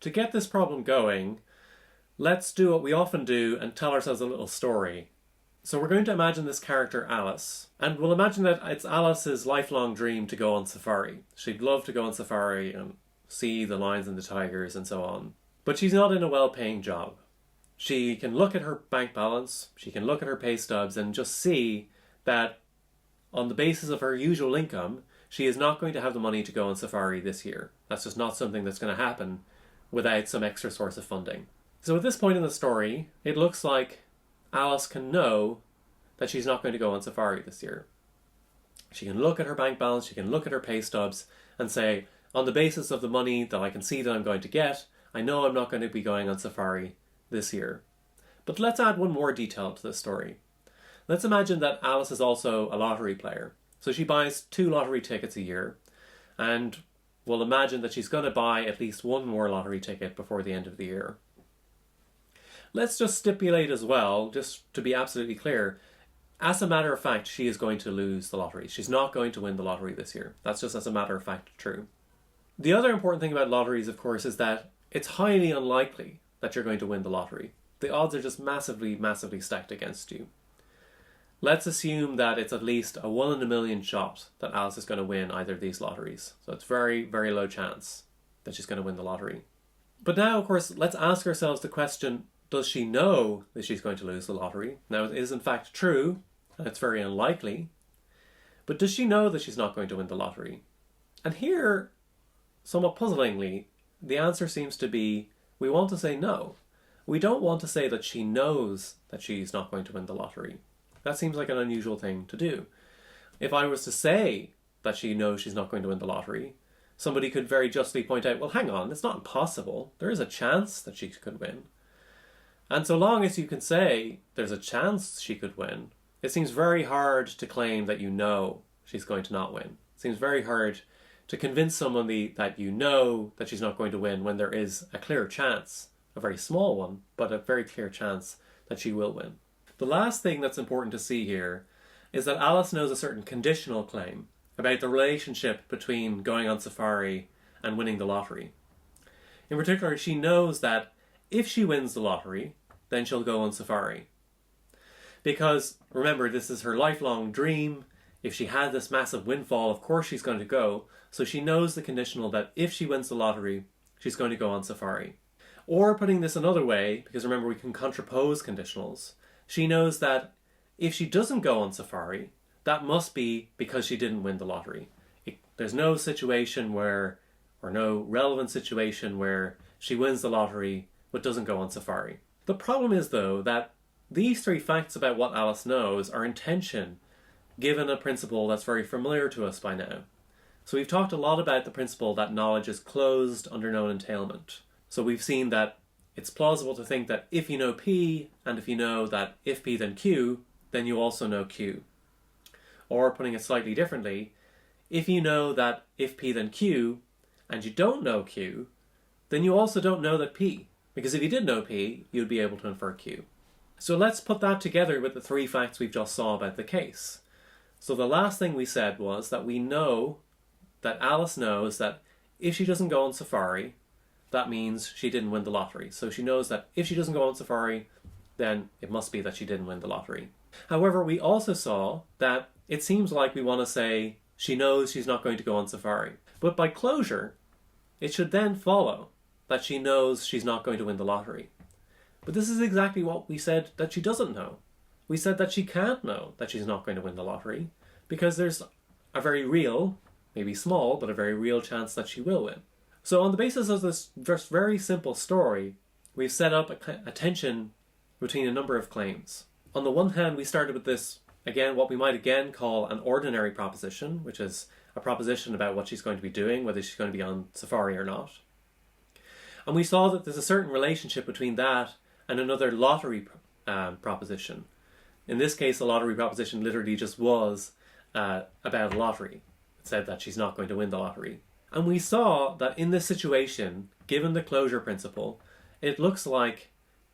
to get this problem going, let's do what we often do and tell ourselves a little story. So we're going to imagine this character Alice, and we'll imagine that it's Alice's lifelong dream to go on safari. She'd love to go on safari and see the lions and the tigers and so on. But she's not in a well-paying job. She can look at her bank balance, she can look at her pay stubs and just see that on the basis of her usual income, she is not going to have the money to go on safari this year. That's just not something that's going to happen without some extra source of funding. So at this point in the story, it looks like Alice can know that she's not going to go on safari this year. She can look at her bank balance, she can look at her pay stubs and say, on the basis of the money that I can see that I'm going to get, I know I'm not going to be going on safari this year. But let's add one more detail to this story. Let's imagine that Alice is also a lottery player. So she buys 2 lottery tickets a year, and we'll imagine that she's going to buy at least one more lottery ticket before the end of the year. Let's just stipulate as well, just to be absolutely clear, as a matter of fact, she is going to lose the lottery. She's not going to win the lottery this year. That's just as a matter of fact true. The other important thing about lotteries, of course, is that it's highly unlikely that you're going to win the lottery. The odds are just massively, massively stacked against you. Let's assume that it's at least a 1 in a million shot that Alice is going to win either of these lotteries. So it's very, very low chance that she's going to win the lottery. But now, of course, let's ask ourselves the question, does she know that she's going to lose the lottery? Now, it is in fact true, and it's very unlikely. But does she know that she's not going to win the lottery? And here, somewhat puzzlingly, the answer seems to be, we want to say no. We don't want to say that she knows that she's not going to win the lottery. That seems like an unusual thing to do. If I was to say that she knows she's not going to win the lottery, somebody could very justly point out, well, hang on, it's not impossible. There is a chance that she could win. And so long as you can say there's a chance she could win, it seems very hard to claim that you know she's going to not win. It seems very hard to convince someone that you know that she's not going to win when there is a clear chance, a very small one, but a very clear chance that she will win. The last thing that's important to see here is that Alice knows a certain conditional claim about the relationship between going on safari and winning the lottery. In particular, she knows that if she wins the lottery, then she'll go on safari. Because, remember, this is her lifelong dream. If she had this massive windfall, of course she's going to go. So she knows the conditional that if she wins the lottery, she's going to go on safari. Or putting this another way, because remember we can contrapose conditionals, she knows that if she doesn't go on safari, that must be because she didn't win the lottery. There's no situation where, or no relevant situation where she wins the lottery but doesn't go on safari. The problem is, though, that these 3 facts about what Alice knows are in tension given a principle that's very familiar to us by now. So we've talked a lot about the principle that knowledge is closed under no entailment. So we've seen that it's plausible to think that if you know P, and if you know that if P then Q, then you also know Q. Or putting it slightly differently, if you know that if P then Q, and you don't know Q, then you also don't know that P. Because if you did know P, you'd be able to infer Q. So let's put that together with the 3 facts we've just saw about the case. So the last thing we said was that we know that Alice knows that if she doesn't go on safari, that means she didn't win the lottery. So she knows that if she doesn't go on safari, then it must be that she didn't win the lottery. However, we also saw that it seems like we want to say she knows she's not going to go on safari. But by closure, it should then follow that she knows she's not going to win the lottery. But this is exactly what we said that she doesn't know. We said that she can't know that she's not going to win the lottery because there's a very real, maybe small, but a very real chance that she will win. So on the basis of this just very simple story, we've set up a tension between a number of claims. On the one hand, we started with this, again, what we might again call an ordinary proposition, which is a proposition about what she's going to be doing, whether she's going to be on safari or not. And we saw that there's a certain relationship between that and another lottery proposition. In this case, a lottery proposition literally just was about a lottery. It said that she's not going to win the lottery. And we saw that in this situation, given the closure principle, it looks like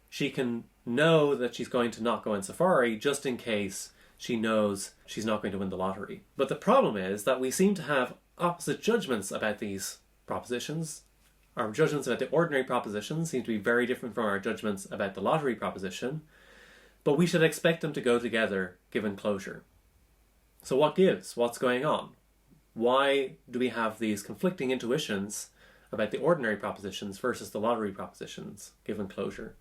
she can know that she's going to not go on safari just in case she knows she's not going to win the lottery. But the problem is that we seem to have opposite judgments about these propositions. Our judgments about the ordinary proposition seem to be very different from our judgments about the lottery proposition, but we should expect them to go together given closure. So what gives? What's going on? Why do we have these conflicting intuitions about the ordinary propositions versus the lottery propositions given closure?